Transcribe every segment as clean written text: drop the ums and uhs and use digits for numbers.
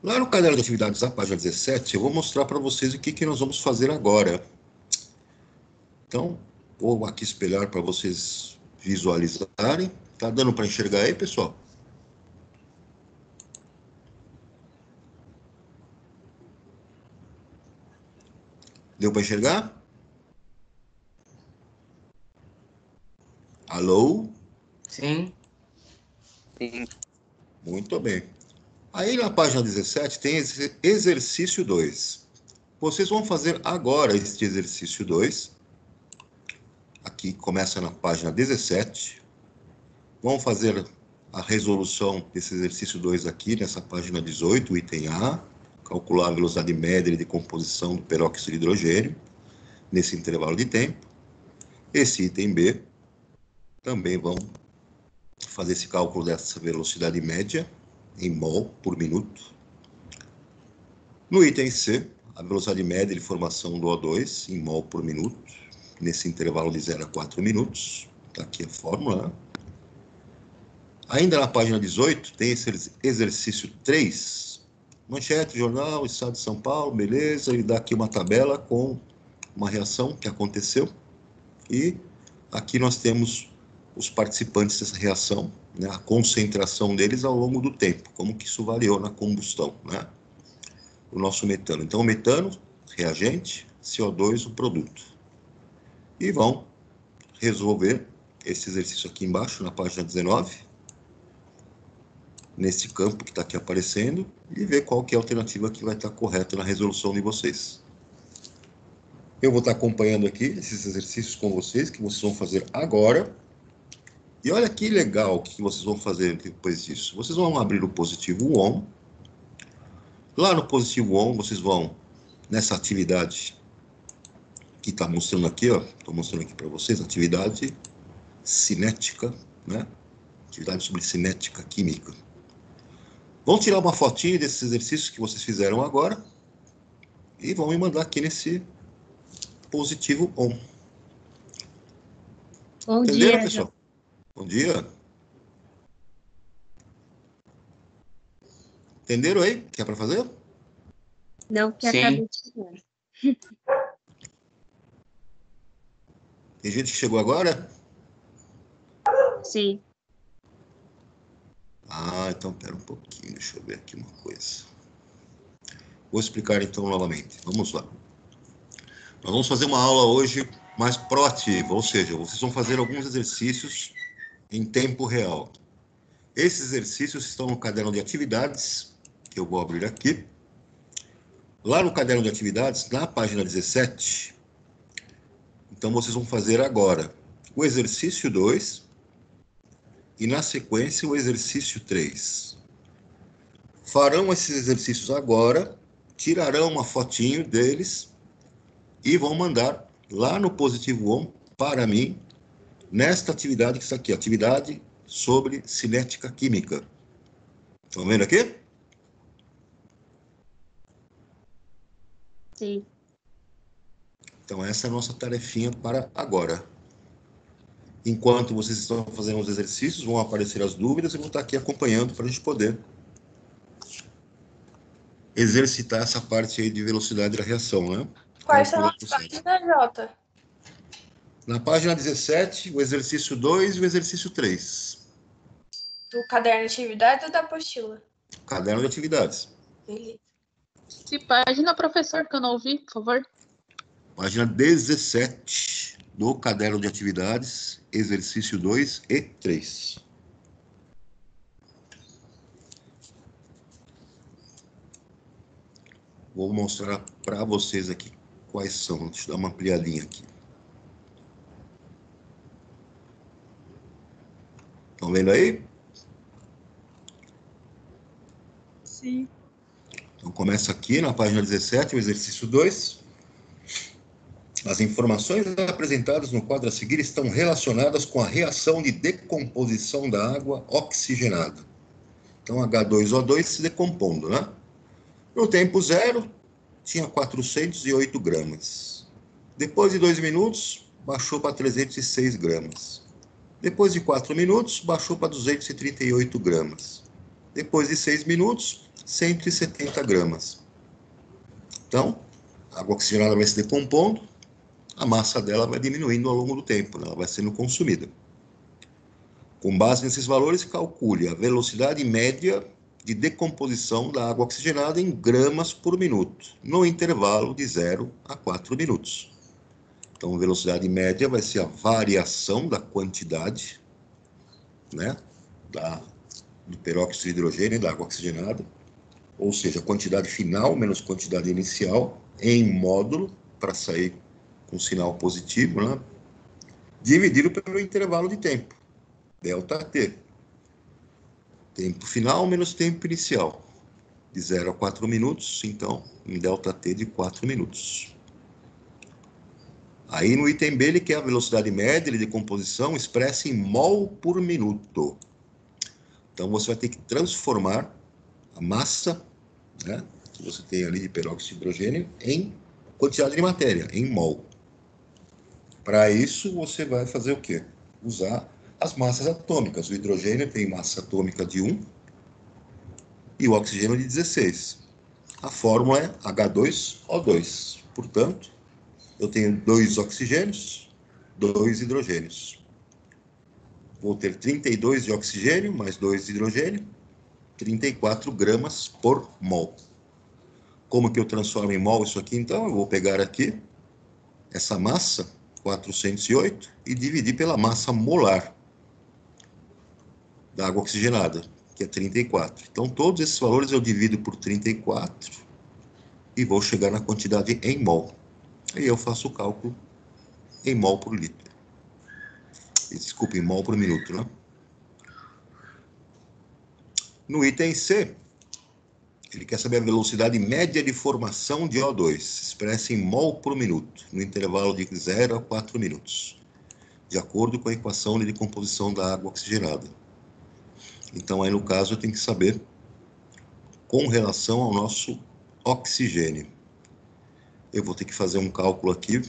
Lá no caderno de atividades da página 17, eu vou mostrar para vocês o que nós vamos fazer agora. Então, vou aqui espelhar para vocês visualizarem. Tá dando para enxergar aí, pessoal? Deu para enxergar? Alô? Sim. Sim. Muito bem. Aí na página 17 tem exercício 2. Vocês vão fazer agora este exercício 2. Aqui começa na página 17. Vão fazer a resolução desse exercício 2 aqui, nessa página 18, item A. Calcular a velocidade média de composição do peróxido de hidrogênio, nesse intervalo de tempo. Esse item B, também vão fazer esse cálculo dessa velocidade média, em mol por minuto. No item C, a velocidade média de formação do O2 em mol por minuto, nesse intervalo de 0 a 4 minutos. Está aqui a fórmula. Ainda na página 18, tem esse exercício 3. Manchete, jornal, Estado de São Paulo, beleza. Ele dá aqui uma tabela com uma reação que aconteceu. E aqui nós temos os participantes dessa reação, né, a concentração deles ao longo do tempo, como que isso variou na combustão, né? O nosso metano. Então, o metano, reagente, CO2, o produto. E vão resolver esse exercício aqui embaixo, na página 19, nesse campo que está aqui aparecendo, e ver qual que é a alternativa que vai estar correta na resolução de vocês. Eu vou estar acompanhando aqui esses exercícios com vocês, que vocês vão fazer agora. E olha que legal o que vocês vão fazer depois disso. Vocês vão abrir o positivo ON. Lá no positivo ON, vocês vão, nessa atividade que está mostrando aqui, ó, estou mostrando aqui para vocês, atividade cinética, né? Atividade sobre cinética química. Vão tirar uma fotinha desses exercícios que vocês fizeram agora e vão me mandar aqui nesse positivo ON. Bom Entenderam, dia, pessoal? Bom dia. Entenderam aí o que é para fazer? Não, que Sim. acabei de chegar. Tem gente que chegou agora? Sim. Ah, então pera um pouquinho, deixa eu ver aqui uma coisa. Vou explicar então novamente. Vamos lá. Nós vamos fazer uma aula hoje mais proativa, ou seja, vocês vão fazer alguns exercícios em tempo real. Esses exercícios estão no caderno de atividades, que eu vou abrir aqui. Lá no caderno de atividades, na página 17, então vocês vão fazer agora o exercício 2 e, na sequência, o exercício 3. Farão esses exercícios agora, tirarão uma fotinho deles e vão mandar lá no positivo ON para mim, nesta atividade que está aqui, atividade sobre cinética química. Estão vendo aqui? Sim. Então, essa é a nossa tarefinha para agora. Enquanto vocês estão fazendo os exercícios, vão aparecer as dúvidas e vou estar aqui acompanhando para a gente poder exercitar essa parte aí de velocidade da reação, né? Quais são as páginas, Jota? Na página 17, o exercício 2 e o exercício 3. Do caderno de atividades ou da apostila? Caderno de atividades. Beleza. Que página, professor, que eu não ouvi, por favor? Página 17 do caderno de atividades, exercício 2 e 3. Vou mostrar para vocês aqui quais são. Deixa eu dar uma ampliadinha aqui. Estão vendo aí? Sim. Então, começa aqui na página 17, o exercício 2. As informações apresentadas no quadro a seguir estão relacionadas com a reação de decomposição da água oxigenada. Então, H2O2 se decompondo, né? No tempo zero, tinha 408 gramas. Depois de 2 minutos, baixou para 306 gramas. Depois de 4 minutos, baixou para 238 gramas. Depois de 6 minutos, 170 gramas. Então, a água oxigenada vai se decompondo, a massa dela vai diminuindo ao longo do tempo, né? Ela vai sendo consumida. Com base nesses valores, calcule a velocidade média de decomposição da água oxigenada em gramas por minuto, no intervalo de 0 a 4 minutos. Então, a velocidade média vai ser a variação da quantidade, né, do peróxido de hidrogênio, da água oxigenada, ou seja, a quantidade final menos quantidade inicial, em módulo, para sair com sinal positivo, né, dividido pelo intervalo de tempo, ΔT. Tempo final menos tempo inicial, de 0 a 4 minutos, então, em ΔT de 4 minutos. Aí, no item B, ele quer a velocidade média de decomposição expressa em mol por minuto. Então, você vai ter que transformar a massa, né, que você tem ali de peróxido de hidrogênio em quantidade de matéria, em mol. Para isso, você vai fazer o quê? Usar as massas atômicas. O hidrogênio tem massa atômica de 1 e o oxigênio de 16. A fórmula é H2O2. Portanto, eu tenho 2 oxigênios, 2 hidrogênios. Vou ter 32 de oxigênio mais 2 de hidrogênio, 34 gramas por mol. Como que eu transformo em mol isso aqui, então? Eu vou pegar aqui essa massa, 408, e dividir pela massa molar da água oxigenada, que é 34. Então, todos esses valores eu divido por 34 e vou chegar na quantidade em mol. Aí eu faço o cálculo em mol por litro. Desculpa, em mol por minuto, né? No item C, ele quer saber a velocidade média de formação de O2, expressa em mol por minuto, no intervalo de 0 a 4 minutos, de acordo com a equação de decomposição da água oxigenada. Então, aí no caso, eu tenho que saber com relação ao nosso oxigênio. Eu vou ter que fazer um cálculo aqui,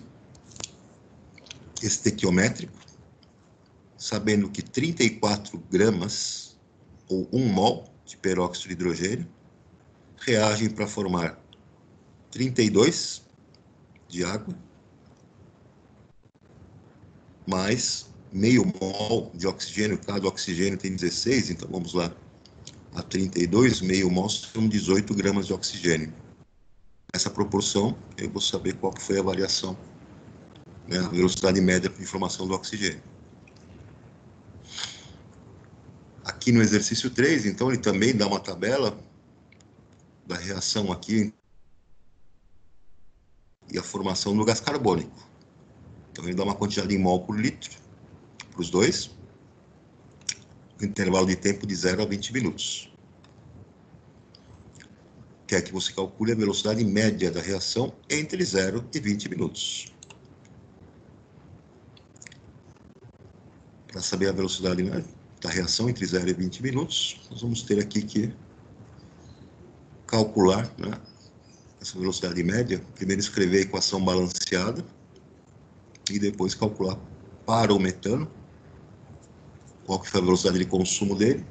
estequiométrico, sabendo que 34 gramas, ou 1 mol de peróxido de hidrogênio, reagem para formar 32 de água, mais meio mol de oxigênio, cada oxigênio tem 16, então vamos lá, a 32, meio mol são 18 gramas de oxigênio. Nessa proporção, eu vou saber qual foi a variação, né, a velocidade média de formação do oxigênio. Aqui no exercício 3, então, ele também dá uma tabela da reação aqui e a formação do gás carbônico. Então, ele dá uma quantidade em mol por litro para os dois, intervalo de tempo de 0 a 20 minutos. Quer que você calcule a velocidade média da reação entre 0 e 20 minutos. Para saber a velocidade, né, da reação entre 0 e 20 minutos, nós vamos ter aqui que calcular, né, essa velocidade média. Primeiro escrever a equação balanceada e depois calcular para o metano qual que foi a velocidade de consumo dele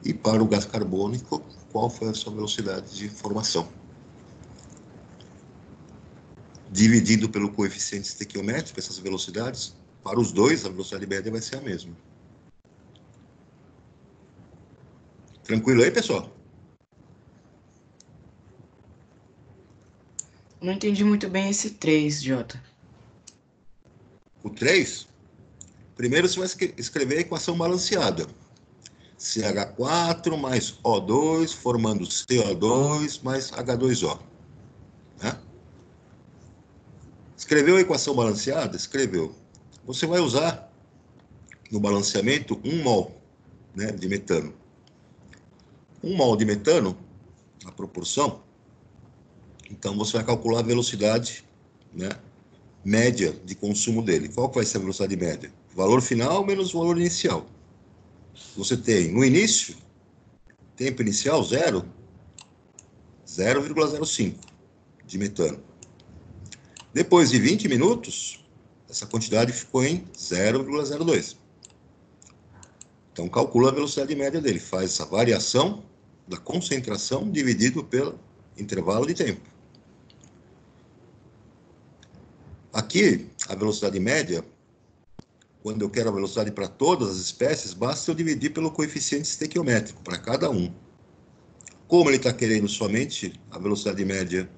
e para o gás carbônico qual foi a sua velocidade de formação. Dividido pelo coeficiente estequiométrico, essas velocidades, para os dois, a velocidade média vai ser a mesma. Tranquilo aí, pessoal? Não entendi muito bem esse 3, Jota. O 3, primeiro você vai escrever a equação balanceada. CH4 mais O2, formando CO2 mais H2O. Né? Escreveu a equação balanceada? Escreveu. Você vai usar, no balanceamento, 1 mol, né, de metano. 1 mol de metano, a proporção, então você vai calcular a velocidade, né, média de consumo dele. Qual vai ser a velocidade média? Valor final menos o valor inicial. Você tem, no início, tempo inicial 0, 0,05 de metano. Depois de 20 minutos, essa quantidade ficou em 0,02. Então, calcula a velocidade média dele. Faz essa variação, da concentração dividido pelo intervalo de tempo. Aqui, a velocidade média, quando eu quero a velocidade para todas as espécies, basta eu dividir pelo coeficiente estequiométrico para cada um. Como ele está querendo somente a velocidade média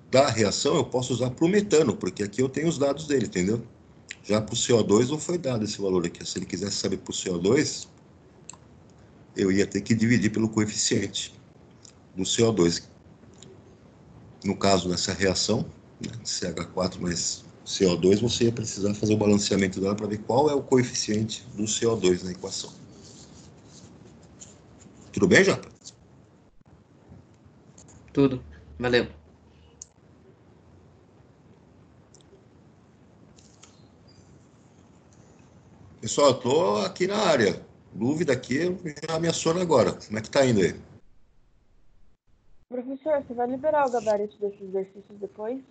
da reação, eu posso usar para o metano, porque aqui eu tenho os dados dele, entendeu? Já para o CO2 não foi dado esse valor aqui. Se ele quisesse saber para o CO2, eu ia ter que dividir pelo coeficiente do CO2. No caso dessa reação, né, CH4 mais CO2, você ia precisar fazer o balanceamento dela para ver qual é o coeficiente do CO2 na equação. Tudo bem, Japa? Tudo. Valeu. Pessoal, eu estou aqui na área. Dúvida aqui, já me aciona agora. Como é que está indo aí? Professor, você vai liberar o gabarito desses exercícios depois?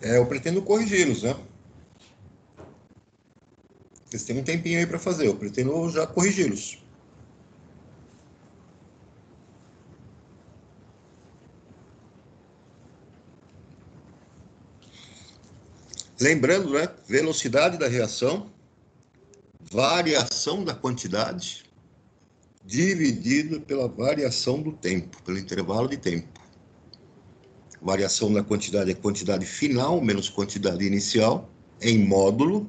Eu pretendo corrigi-los, né? Vocês têm um tempinho aí para fazer. Eu pretendo já corrigi-los. Lembrando, né? Velocidade da reação, variação da quantidade, dividido pela variação do tempo, pelo intervalo de tempo. Variação da quantidade é quantidade final menos quantidade inicial, em módulo,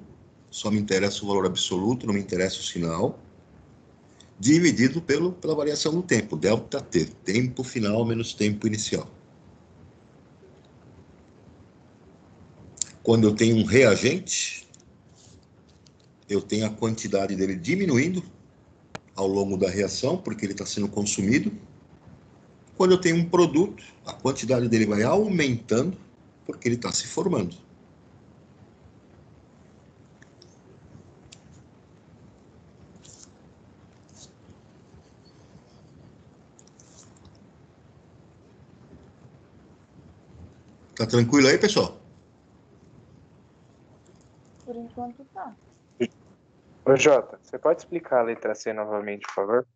só me interessa o valor absoluto, não me interessa o sinal, dividido pela variação do tempo, ΔT, tempo final menos tempo inicial. Quando eu tenho um reagente, eu tenho a quantidade dele diminuindo ao longo da reação, porque ele está sendo consumido. Quando eu tenho um produto, a quantidade dele vai aumentando, porque ele está se formando. Tá tranquilo aí, pessoal? Por enquanto tá. Ô, Jota, você pode explicar a letra C novamente, por favor?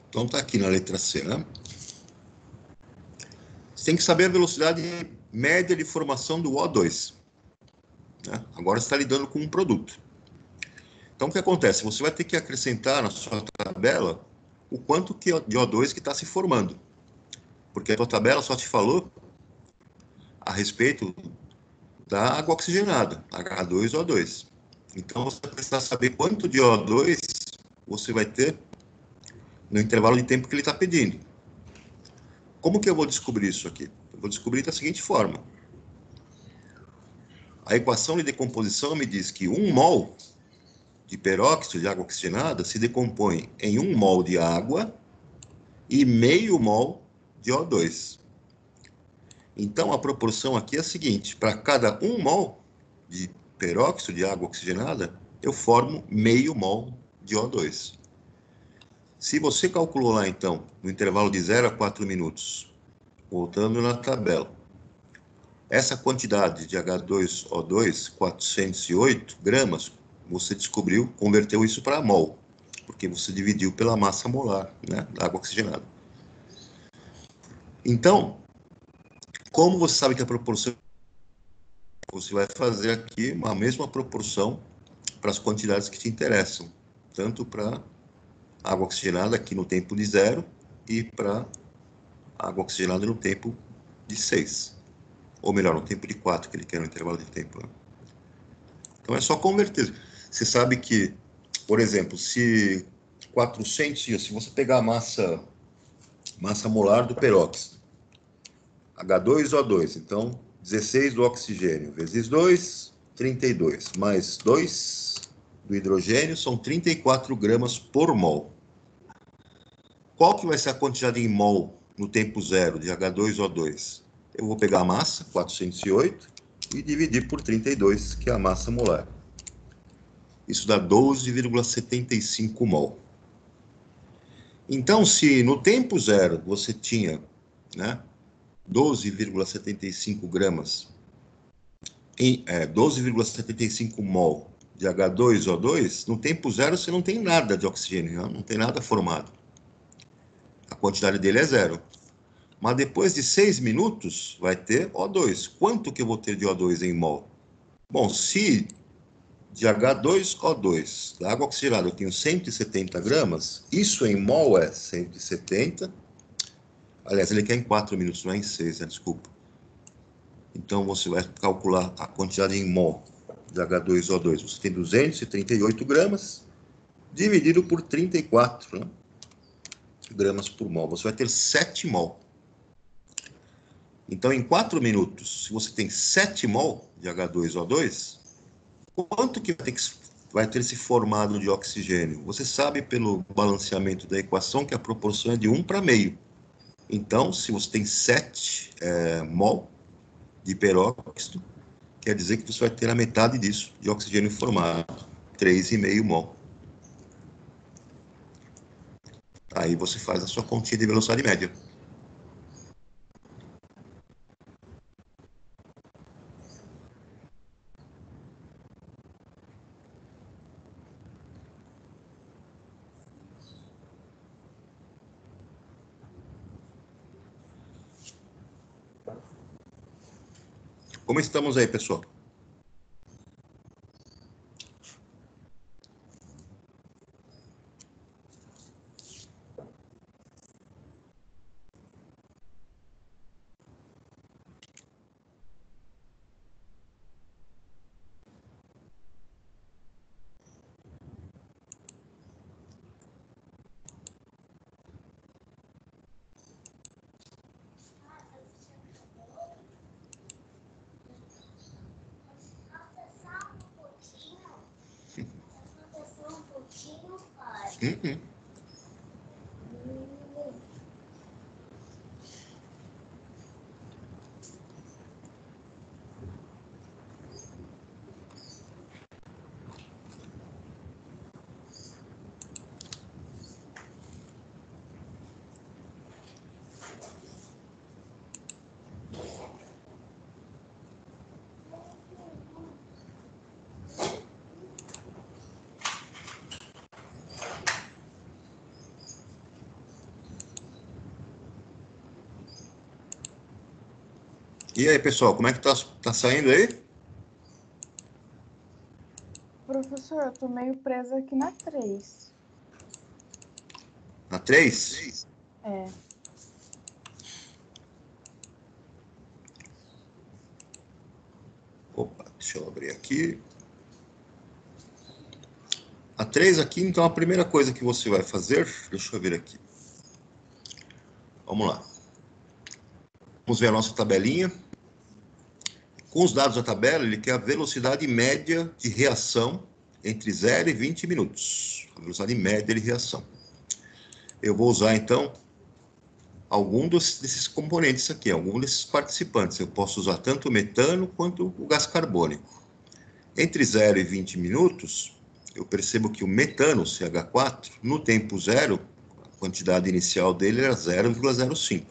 Então tá aqui na letra C, né? Você tem que saber a velocidade média de formação do O2. Né? Agora você está lidando com um produto. Então o que acontece? Você vai ter que acrescentar na sua tabela o quanto de O2 que está se formando. Porque a sua tabela só te falou a respeito da água oxigenada, H2O2. Então você vai precisar saber quanto de O2 você vai ter no intervalo de tempo que ele está pedindo. Como que eu vou descobrir isso aqui? Eu vou descobrir da seguinte forma. A equação de decomposição me diz que 1 mol de peróxido de água oxigenada se decompõe em 1 mol de água e meio mol de O2. Então, a proporção aqui é a seguinte. Para cada 1 mol de peróxido de água oxigenada, eu formo meio mol de O2. Se você calculou lá, então, no intervalo de 0 a 4 minutos, voltando na tabela, essa quantidade de H2O2, 408 gramas, você descobriu, converteu isso para mol, porque você dividiu pela massa molar, né, da água oxigenada. Então, como você sabe que a proporção, você vai fazer aqui a mesma proporção para as quantidades que te interessam, tanto para água oxigenada aqui no tempo de 0 e para água oxigenada no tempo de 6. Ou melhor, no tempo de 4, que ele quer no intervalo de tempo. Né? Então é só converter. Você sabe que, por exemplo, se 400, se você pegar a massa molar do peróxido, H2O2, então 16 do oxigênio vezes 2, 32, mais 2 do hidrogênio, são 34 gramas por mol. Qual que vai ser a quantidade em mol no tempo zero de H2O2? Eu vou pegar a massa, 408, e dividir por 32, que é a massa molar. Isso dá 12,75 mol. Então, se no tempo zero você tinha, né, 12,75 gramas, 12,75 mol de H2O2, no tempo zero você não tem nada de oxigênio, não tem nada formado. A quantidade dele é zero. Mas depois de 6 minutos, vai ter O2. Quanto que eu vou ter de O2 em mol? Bom, se de H2O2, da água oxigenada, eu tenho 170 gramas, isso em mol é 170. Aliás, ele quer em 4 minutos, não é em 6, né? Desculpa. Então, você vai calcular a quantidade em mol de H2O2. Você tem 238 gramas, dividido por 34, né? Gramas por mol. Você vai ter 7 mol. Então, em 4 minutos, se você tem 7 mol de H2O2, quanto que vai ter se formado de oxigênio? Você sabe pelo balanceamento da equação que a proporção é de 1 para meio. Então, se você tem 7 mol de peróxido, quer dizer que você vai ter a metade disso de oxigênio formado, 3,5 mol. Aí você faz a sua continha de velocidade média. Como estamos aí, pessoal? Uhum. E aí, pessoal, como é que tá saindo aí? Professor, eu tô meio presa aqui na 3. Na 3? É. Opa, deixa eu abrir aqui. A 3 aqui, então, a primeira coisa que você vai fazer... Deixa eu ver aqui. Vamos lá. Vamos ver a nossa tabelinha. Com os dados da tabela, ele quer a velocidade média de reação entre 0 e 20 minutos. A velocidade média de reação. Eu vou usar, então, algum desses componentes aqui, algum desses participantes. Eu posso usar tanto o metano quanto o gás carbônico. Entre 0 e 20 minutos, eu percebo que o metano, CH4, no tempo zero, a quantidade inicial dele era 0,05.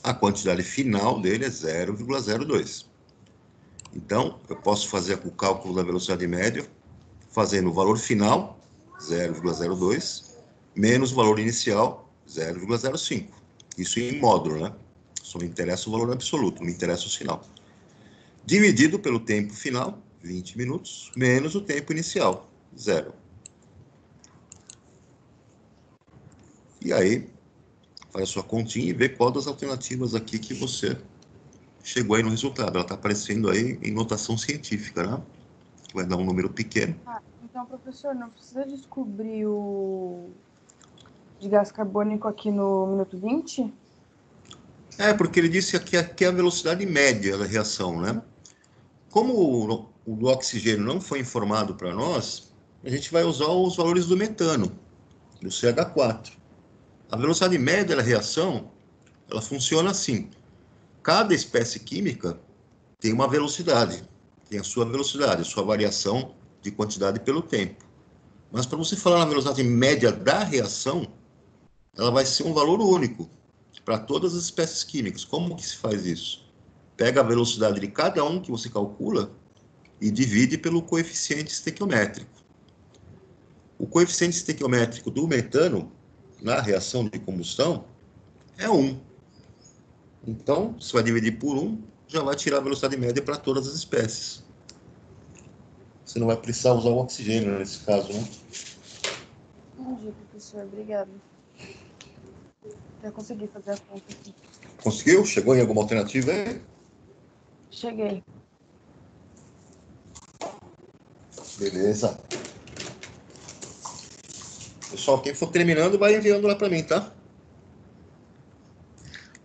A quantidade final dele é 0,02. Então, eu posso fazer o cálculo da velocidade média, fazendo o valor final, 0,02, menos o valor inicial, 0,05. Isso em módulo, né? Só me interessa o valor absoluto, não me interessa o sinal. Dividido pelo tempo final, 20 minutos, menos o tempo inicial, 0. E aí, faz a sua continha e vê qual das alternativas aqui que você chegou aí no resultado. Ela está aparecendo aí em notação científica, né? Vai dar um número pequeno. Então, professor, não precisa descobrir o de gás carbônico aqui no minuto 20? É, porque ele disse que aqui é a velocidade média da reação, né? Como o do oxigênio não foi informado para nós, a gente vai usar os valores do metano, do CH4. A velocidade média da reação, ela funciona assim. Cada espécie química tem uma velocidade, tem a sua velocidade, a sua variação de quantidade pelo tempo. Mas para você falar na velocidade média da reação, ela vai ser um valor único para todas as espécies químicas. Como que se faz isso? Pega a velocidade de cada um que você calcula e divide pelo coeficiente estequiométrico. O coeficiente estequiométrico do metano, na reação de combustão, é 1. Então, você vai dividir por 1, já vai tirar a velocidade média para todas as espécies. Você não vai precisar usar o oxigênio nesse caso, né? Entendi, professor. Obrigada. Já consegui fazer a conta aqui. Conseguiu? Chegou em alguma alternativa aí? Cheguei. Beleza. Pessoal, quem for terminando, vai enviando lá para mim, tá?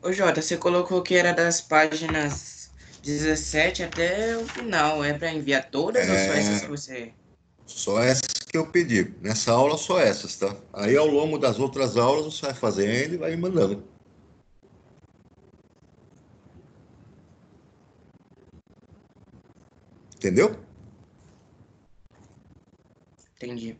Ô, Jota, você colocou que era das páginas 17 até o final. É para enviar todas ou só essas que você... Só essas que eu pedi. Nessa aula, só essas, tá? Aí, ao longo das outras aulas, você vai fazendo e vai me mandando. Entendeu? Entendi.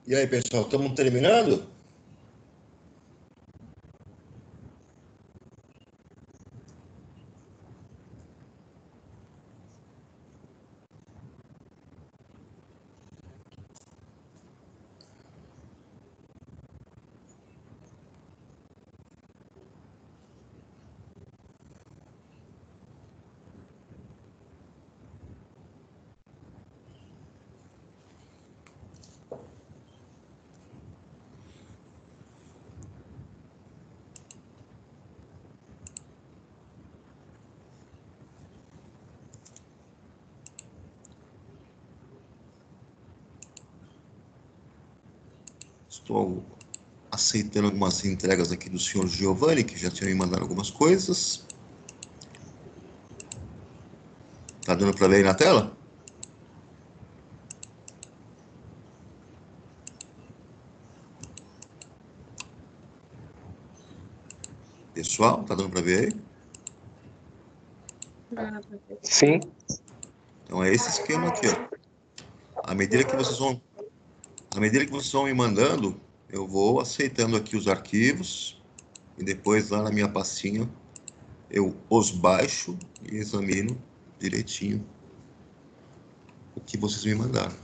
E aí, pessoal, estamos terminando? Estou aceitando algumas entregas aqui do senhor Giovanni, que já tinha me mandado algumas coisas. Tá dando para ver aí na tela? Pessoal, tá dando para ver aí? Sim. Então é esse esquema aqui, ó. À medida que vocês vão me mandando, eu vou aceitando aqui os arquivos e depois lá na minha pastinha eu os baixo e examino direitinho o que vocês me mandaram.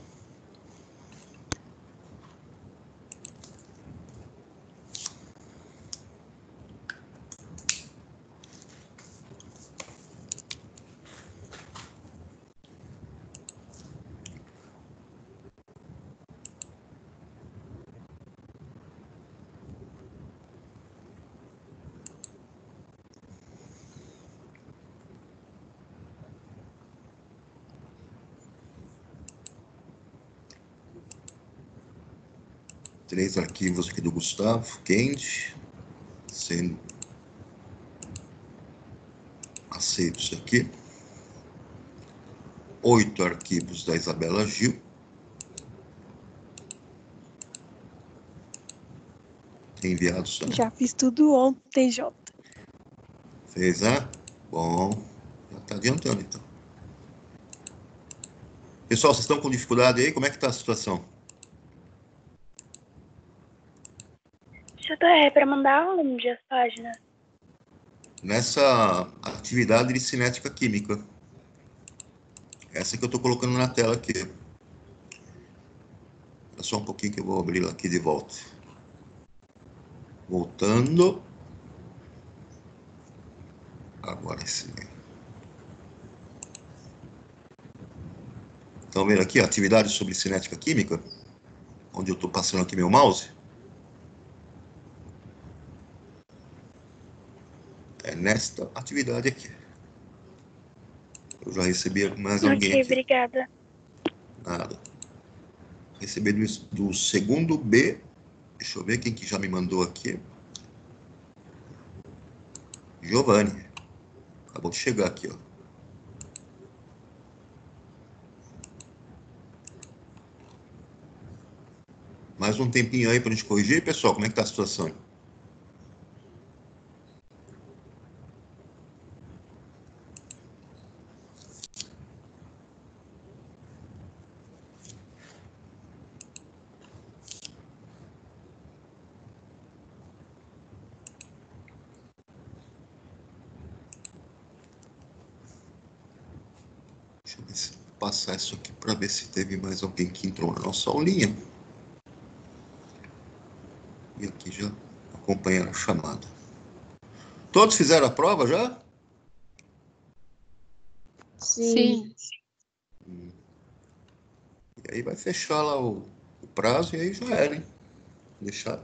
Três arquivos aqui do Gustavo Kendi, sendo aceitos aqui. 8 arquivos da Isabela Gil. Enviados também. Já fiz tudo ontem, Jota. Fez, né? Bom, já tá adiantando então. Pessoal, vocês estão com dificuldade aí? Como é que tá a situação? Jota, é para mandar onde as páginas? Nessa atividade de cinética química. Essa que eu estou colocando na tela aqui. É só um pouquinho que eu vou abrir aqui de volta. Voltando. Agora sim. Estão vendo aqui a atividade sobre cinética química? Onde eu estou passando aqui meu mouse. É nesta atividade aqui. Eu já recebi mais alguém Ok, aqui. obrigada. Nada. Recebi do segundo B. Deixa eu ver quem que já me mandou aqui. Giovanni. Acabou de chegar aqui, ó. Mais um tempinho aí para a gente corrigir, pessoal. Como é que tá a situação? Deixa eu ver se passar isso aqui para ver se teve mais alguém que entrou na nossa aulinha. E aqui já acompanharam a chamada. Todos fizeram a prova já? Sim. E aí vai fechar lá o prazo e aí já era, hein? Deixar.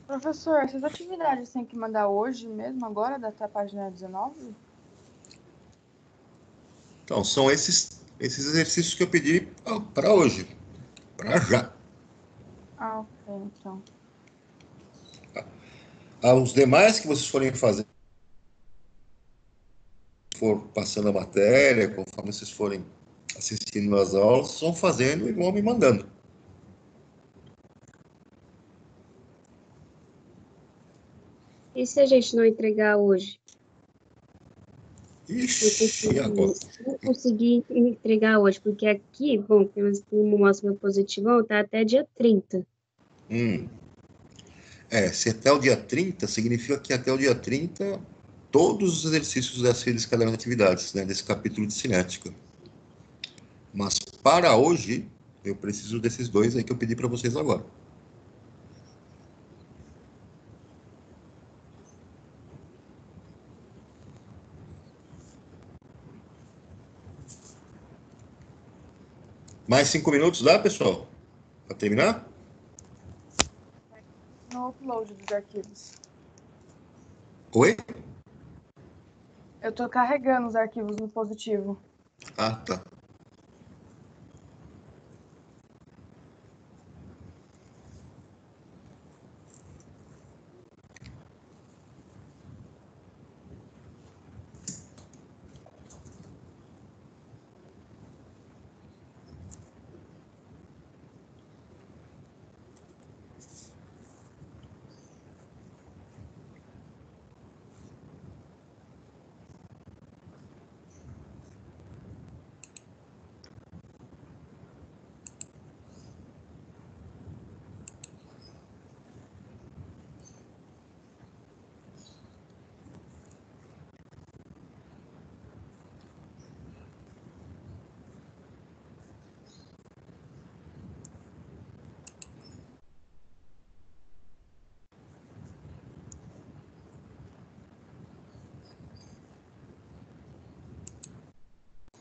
Professor, essas atividades tem que mandar hoje mesmo, agora, até a página 19? Então, são esses exercícios que eu pedi para hoje. Para já. Ah, ok, então. Os demais que vocês forem fazer, for passando a matéria, conforme vocês forem assistindo às aulas, vocês vão fazendo e vão me mandando. E se a gente não entregar hoje? Ixi, e agora? Não consegui entregar hoje, porque aqui, bom, como mostra meu positivão, tá até dia 30. Se até o dia 30, significa que até o dia 30, todos os exercícios desse caderno de atividades, né, desse capítulo de cinética. Mas para hoje, eu preciso desses dois aí que eu pedi para vocês agora. Mais 5 minutos dá, pessoal? Para terminar? No upload dos arquivos. Oi? Eu tô carregando os arquivos no positivo. Ah, tá.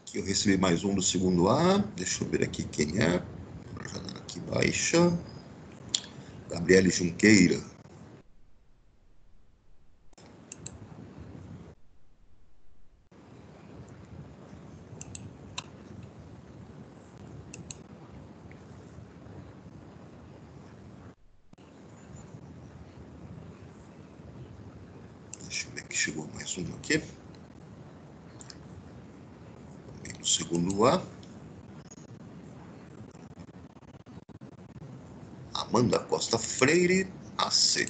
Aqui eu recebi mais um do segundo A. Deixa eu ver aqui quem é. A janela aqui baixa. Gabriele Junqueira. Deixa eu ver que chegou mais um aqui. Também do segundo A. Amanda Costa Freire, AC.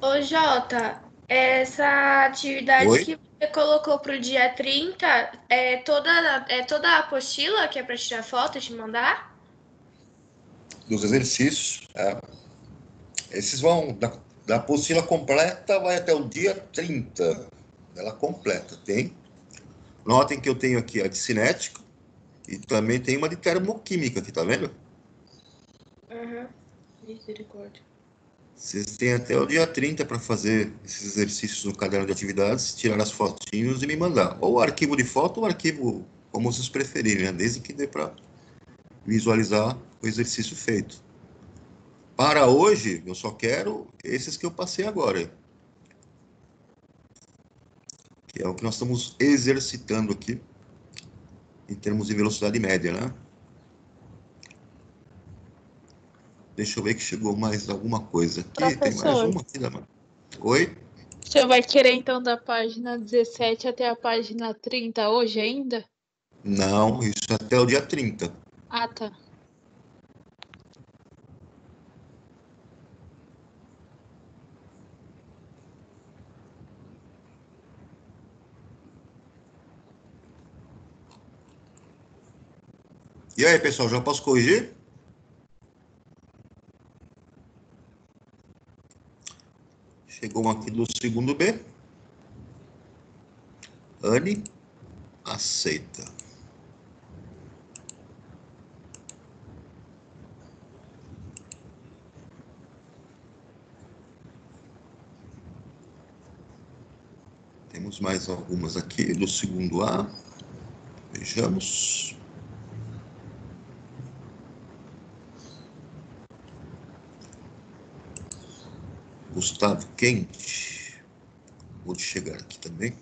Ô, Jota, essa atividade Oi? que você colocou pro dia 30 é toda a apostila que é para tirar foto e te mandar? Dos exercícios. Esses vão, da apostila completa, vai até o dia 30. Ela completa, tem. Notem que eu tenho aqui a de cinética e também tem uma de termoquímica aqui, tá vendo? Misericórdia. Vocês têm até o dia 30 para fazer esses exercícios no caderno de atividades, tirar as fotinhos e me mandar. Ou arquivo de foto ou arquivo, como vocês preferirem, né? Desde que dê para visualizar o exercício feito. Para hoje, eu só quero esses que eu passei agora. Que é o que nós estamos exercitando aqui, em termos de velocidade média, né? Deixa eu ver que chegou mais alguma coisa aqui. Tem mais Professor, uma aqui da... Oi? o senhor vai querer então da página 17 até a página 30 hoje ainda? Não, isso é até o dia 30. Ah, tá. E aí, pessoal, já posso corrigir? Chegou um aqui do segundo B. Anne aceita. Temos mais algumas aqui do segundo A. Vejamos. Gustavo Quente. Vou chegar aqui também.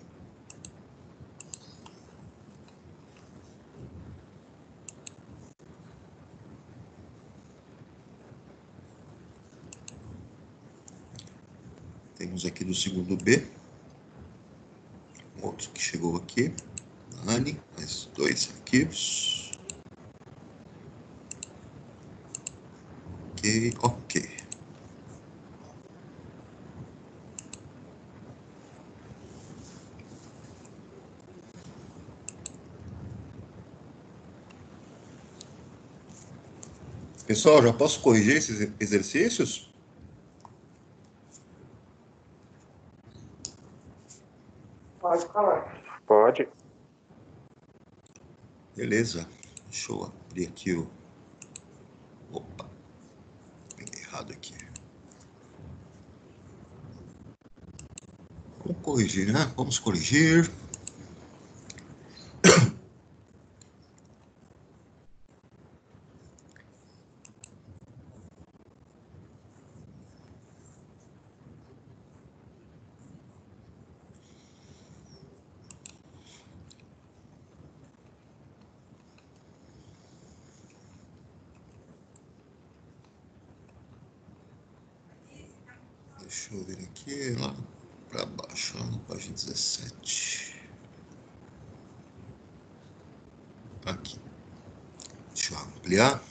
Temos aqui do segundo B. Outro que chegou aqui. Anne, mais 2 arquivos. Ok. Pessoal, já posso corrigir esses exercícios? Pode falar. Pode. Beleza. Deixa eu abrir aqui o... Opa. Peguei errado aqui. Vamos corrigir, né? Vamos corrigir. Deixa eu ver aqui, lá para baixo, lá na página 17. Aqui. Deixa eu ampliar.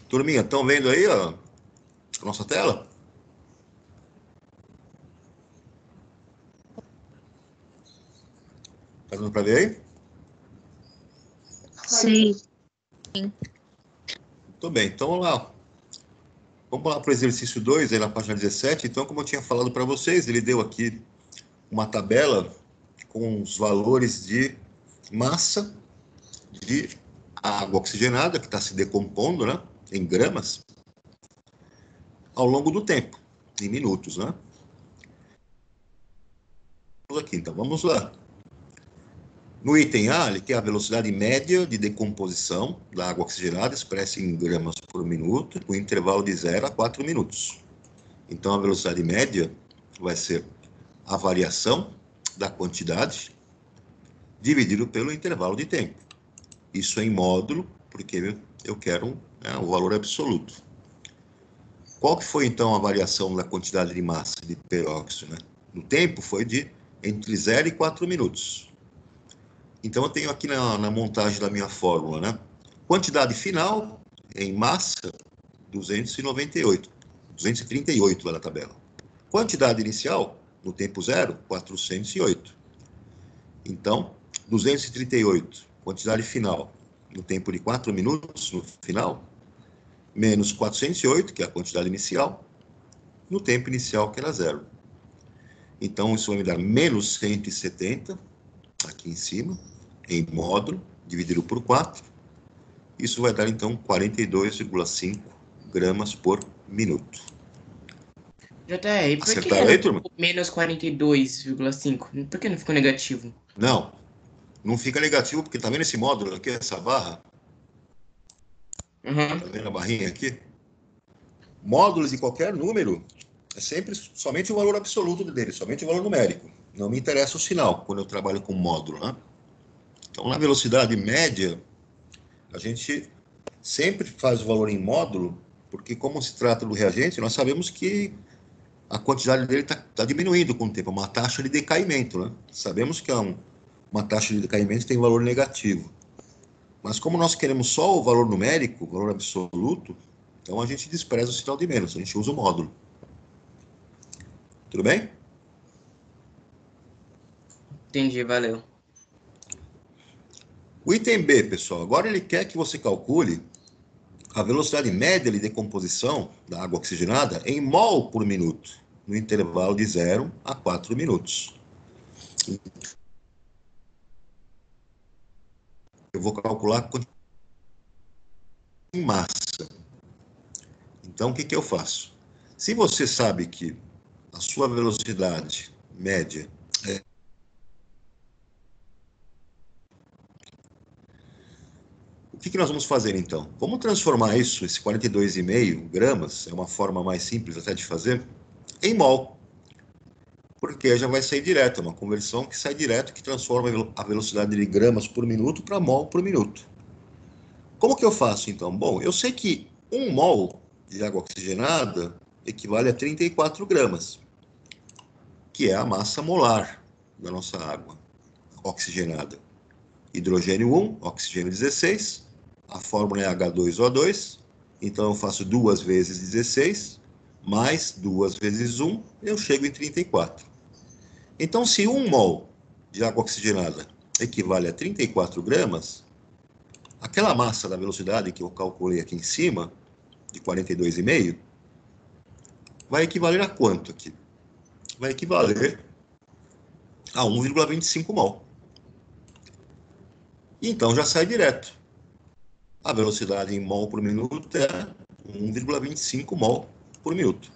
Turminha, estão vendo aí ó, a nossa tela? Tá dando para ver aí? Sim. Muito bem, então vamos lá. Vamos lá para o exercício 2, aí na página 17. Então, como eu tinha falado para vocês, ele deu aqui uma tabela com os valores de massa de água oxigenada, que está se decompondo, né, em gramas, ao longo do tempo, em minutos, né? Aqui, então, vamos lá. No item A, ele quer a velocidade média de decomposição da água oxigenada, expressa em gramas por minuto, com intervalo de 0 a 4 minutos. Então, a velocidade média vai ser a variação da quantidade dividido pelo intervalo de tempo. Isso em módulo, porque eu quero o valor absoluto. Qual que foi, então, a variação da quantidade de massa de peróxido, né? No tempo, foi de entre 0 e 4 minutos. Então, eu tenho aqui na montagem da minha fórmula, né? Quantidade final em massa, 238 lá na tabela. Quantidade inicial, no tempo zero, 408. Então, 238, quantidade final, no tempo de 4 minutos, no final, menos 408, que é a quantidade inicial, no tempo inicial, que era zero. Então, isso vai me dar menos 170, aqui em cima, em módulo, dividido por 4. Isso vai dar, então, 42,5 gramas por minuto. JR, por que Acertaram aí, turma? menos 42,5? Por que não ficou negativo? Não fica negativo, porque tá vendo esse módulo aqui, essa barra? Uhum. Tá vendo a barrinha aqui? Módulos de qualquer número é sempre somente o valor absoluto dele, somente o valor numérico. Não me interessa o sinal quando eu trabalho com módulo, né? Então, na velocidade média, a gente sempre faz o valor em módulo, porque como se trata do reagente, nós sabemos que a quantidade dele está diminuindo com o tempo, é uma taxa de decaimento, né? Sabemos que uma taxa de decaimento tem valor negativo. Mas como nós queremos só o valor numérico, o valor absoluto, então a gente despreza o sinal de menos, a gente usa o módulo. Tudo bem? Entendi, valeu. O item B, pessoal, agora ele quer que você calcule a velocidade média de decomposição da água oxigenada em mol por minuto, no intervalo de 0 a 4 minutos. Eu vou calcular em massa. Então, o que eu faço? Se você sabe que a sua velocidade média é o que nós vamos fazer, então? Vamos transformar isso, esse 42,5 gramas, é uma forma mais simples até de fazer, em mol. Porque já vai sair direto, é uma conversão que sai direto, que transforma a velocidade de gramas por minuto para mol por minuto. Como que eu faço, então? Bom, eu sei que 1 mol de água oxigenada equivale a 34 gramas, que é a massa molar da nossa água oxigenada. Hidrogênio 1, oxigênio 16, a fórmula é H2O2, então eu faço 2 vezes 16, mais 2 vezes 1, eu chego em 34. Então, se 1 mol de água oxigenada equivale a 34 gramas, aquela massa da velocidade que eu calculei aqui em cima, de 42,5, vai equivaler a quanto aqui? Vai equivaler a 1,25 mol. Então, já sai direto. A velocidade em mol por minuto é 1,25 mol por minuto.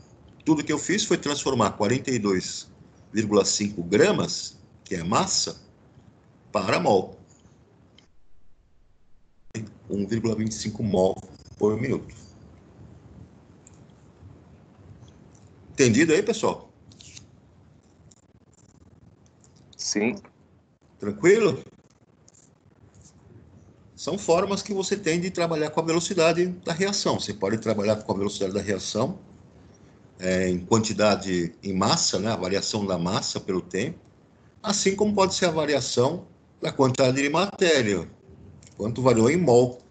Tudo que eu fiz foi transformar 42,5 gramas, que é massa, para mol. 1,25 mol por minuto. Entendido aí, pessoal? Sim. Tranquilo? São formas que você tem de trabalhar com a velocidade da reação. Você pode trabalhar com a velocidade da reação em quantidade, em massa, né? A variação da massa pelo tempo, assim como pode ser a variação da quantidade de matéria, quanto variou em mol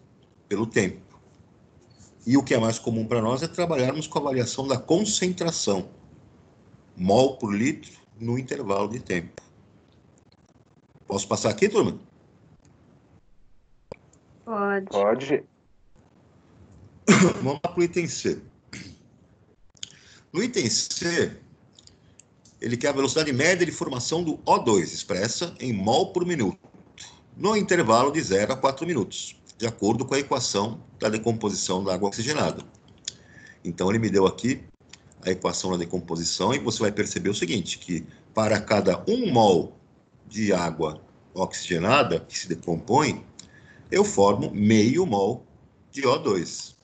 pelo tempo. E o que é mais comum para nós é trabalharmos com a variação da concentração, mol por litro, no intervalo de tempo. Posso passar aqui, turma? Pode. Pode. Vamos lá para o item C. No item C, ele quer a velocidade média de formação do O2, expressa em mol por minuto, no intervalo de 0 a 4 minutos, de acordo com a equação da decomposição da água oxigenada. Então, ele me deu aqui a equação da decomposição e você vai perceber o seguinte, que para cada 1 mol de água oxigenada que se decompõe, eu formo meio mol de O2.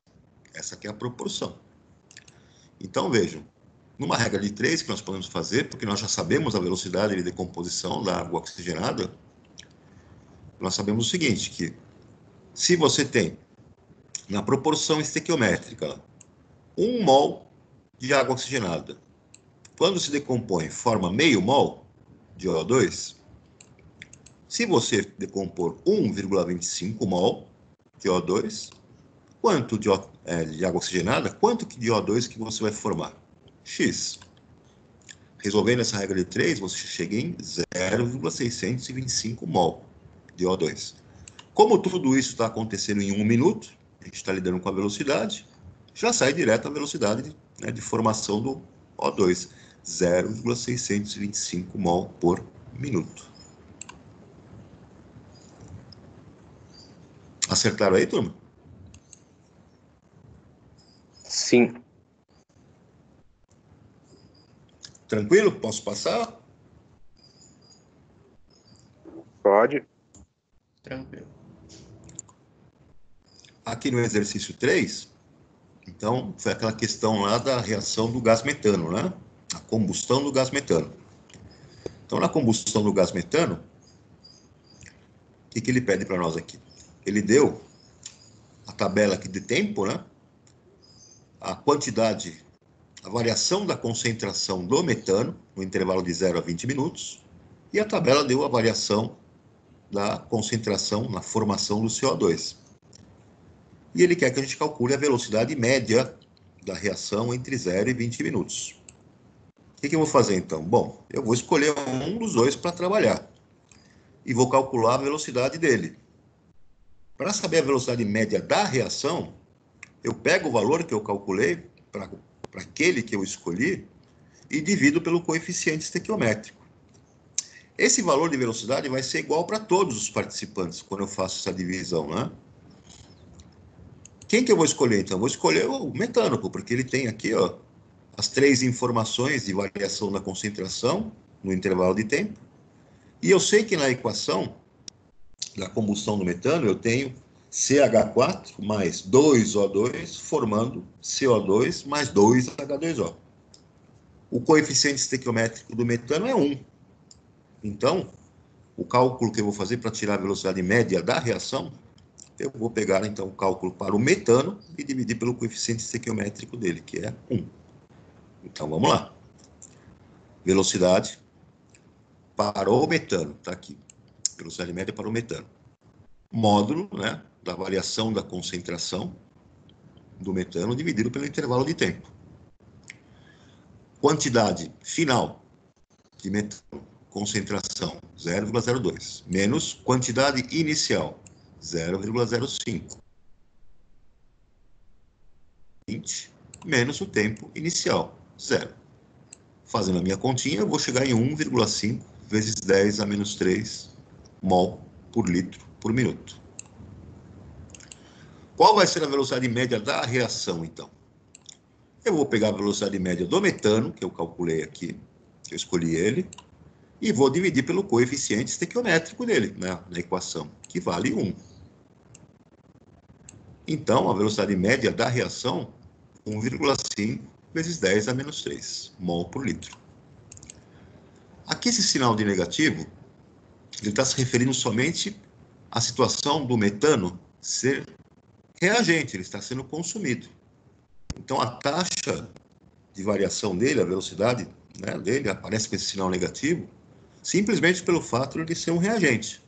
Essa aqui é a proporção. Então, vejam, numa regra de 3 que nós podemos fazer, porque nós já sabemos a velocidade de decomposição da água oxigenada, nós sabemos o seguinte, que se você tem, na proporção estequiométrica, 1 mol de água oxigenada, quando se decompõe, forma meio mol de O2, se você decompor 1,25 mol de O2, quanto de água oxigenada, quanto de O2 que você vai formar? X. Resolvendo essa regra de 3, você chega em 0,625 mol de O2. Como tudo isso está acontecendo em 1 minuto, a gente está lidando com a velocidade, já sai direto a velocidade, né, de formação do O2, 0,625 mol por minuto. Acertaram aí, turma? Sim. Tranquilo? Posso passar? Pode. Tranquilo. Aqui no exercício 3, então, foi aquela questão lá da reação do gás metano, né? A combustão do gás metano. Então, na combustão do gás metano, o que ele pede para nós aqui? Ele deu a tabela aqui de tempo, né? A quantidade, a variação da concentração do metano, no intervalo de 0 a 20 minutos, e a tabela deu a variação da concentração na formação do CO2. E ele quer que a gente calcule a velocidade média da reação entre 0 e 20 minutos. O que eu vou fazer, então? Bom, eu vou escolher um dos dois para trabalhar. E vou calcular a velocidade dele. Para saber a velocidade média da reação, eu pego o valor que eu calculei para aquele que eu escolhi e divido pelo coeficiente estequiométrico. Esse valor de velocidade vai ser igual para todos os participantes quando eu faço essa divisão, né? Quem que eu vou escolher, então? Eu vou escolher o metano, porque ele tem aqui, ó, as 3 informações de variação da concentração no intervalo de tempo. E eu sei que na equação da combustão do metano eu tenho CH4 mais 2O2 formando CO2 mais 2H2O. O coeficiente estequiométrico do metano é 1. Então, o cálculo que eu vou fazer para tirar a velocidade média da reação, eu vou pegar, então, o cálculo para o metano e dividir pelo coeficiente estequiométrico dele, que é 1. Então, vamos lá. Velocidade para o metano, está aqui. Velocidade média para o metano. Módulo, né, da variação da concentração do metano dividido pelo intervalo de tempo. Quantidade final de metano, concentração 0,02, menos quantidade inicial 0,05. 20 menos o tempo inicial, 0. Fazendo a minha continha, eu vou chegar em 1,5 vezes 10 a menos 3 mol por litro por minuto. Qual vai ser a velocidade média da reação, então? Eu vou pegar a velocidade média do metano, que eu calculei aqui, que eu escolhi ele, e vou dividir pelo coeficiente estequiométrico dele, né, na equação, que vale 1. Então, a velocidade média da reação, 1,5 vezes 10 a menos 3 mol por litro. Aqui esse sinal de negativo, ele está se referindo somente à situação do metano ser reagente, ele está sendo consumido. Então, a taxa de variação dele, a velocidade, né, dele, aparece com esse sinal negativo, simplesmente pelo fato de ser um reagente.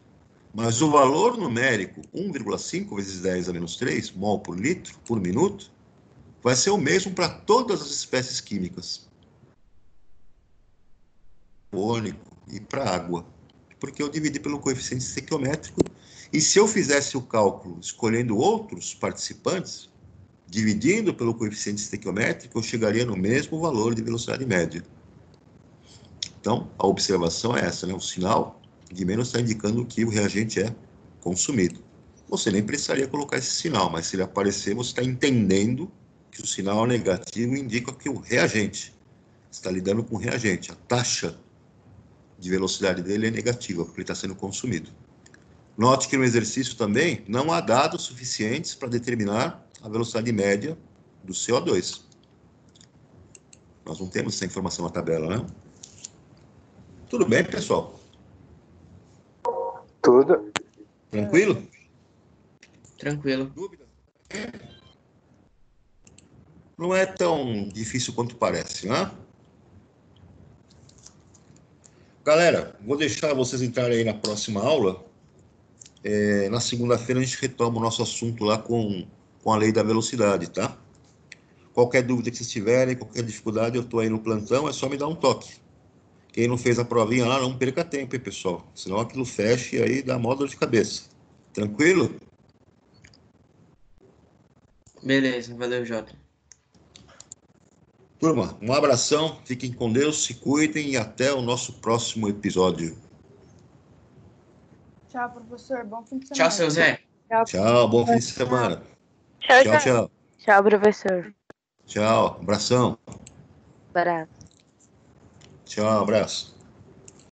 Mas o valor numérico, 1,5 vezes 10 a menos 3 mol por litro, por minuto, vai ser o mesmo para todas as espécies químicas. Carbônico e para água. Porque eu dividi pelo coeficiente estequiométrico. E se eu fizesse o cálculo escolhendo outros participantes, dividindo pelo coeficiente estequiométrico, eu chegaria no mesmo valor de velocidade média. Então, a observação é essa, né? O sinal de menos está indicando que o reagente é consumido. Você nem precisaria colocar esse sinal, mas se ele aparecer, você está entendendo que o sinal negativo indica que o reagente está lidando com o reagente. A taxa de velocidade dele é negativa, porque ele está sendo consumido. Note que no exercício também não há dados suficientes para determinar a velocidade média do CO2. Nós não temos essa informação na tabela, né? Tudo bem, pessoal? Tudo. Tranquilo? Tranquilo. Dúvida? Não é tão difícil quanto parece, né? Galera, vou deixar vocês entrarem aí na próxima aula. Na segunda-feira a gente retoma o nosso assunto lá com a lei da velocidade, tá? Qualquer dúvida que vocês tiverem, qualquer dificuldade, eu estou aí no plantão, é só me dar um toque. Quem não fez a provinha lá, não perca tempo, hein, pessoal? Senão aquilo fecha e aí dá mó dor de cabeça. Tranquilo? Beleza, valeu, Jota. Turma, um abração, fiquem com Deus, se cuidem e até o nosso próximo episódio. Tchau, professor. Bom fim de semana. Tchau, seu Zé. Tchau, bom fim de semana. Tchau, Tchau, tchau. Tchau, professor. Tchau, abração. Barato. Tchau, abraço.